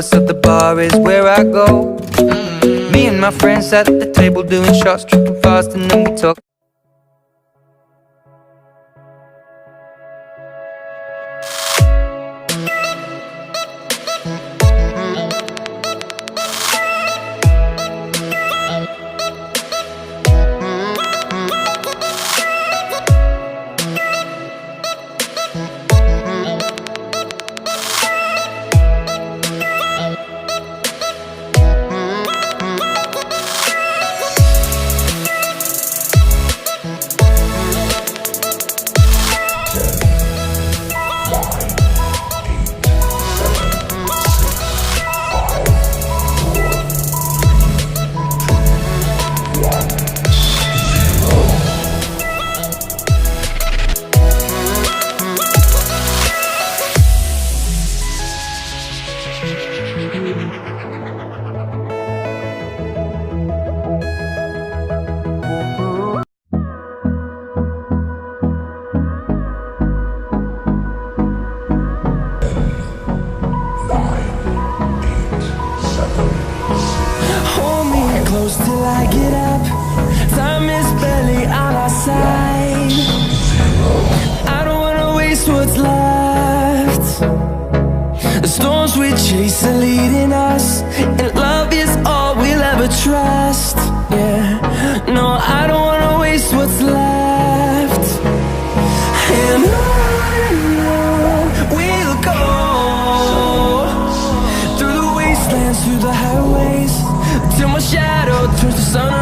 lover, so the bar is where I go. Me and my friends at the table doing shots, tripping fast, and then we talk. Close till I get up. Time is barely on our side. I don't wanna waste what's left. The storms we chase are leading us, and love is all we'll ever trust. Yeah, no, I don't wanna waste what's left. And on we'll go, through the wastelands, through the highways, till my shadow turns to sun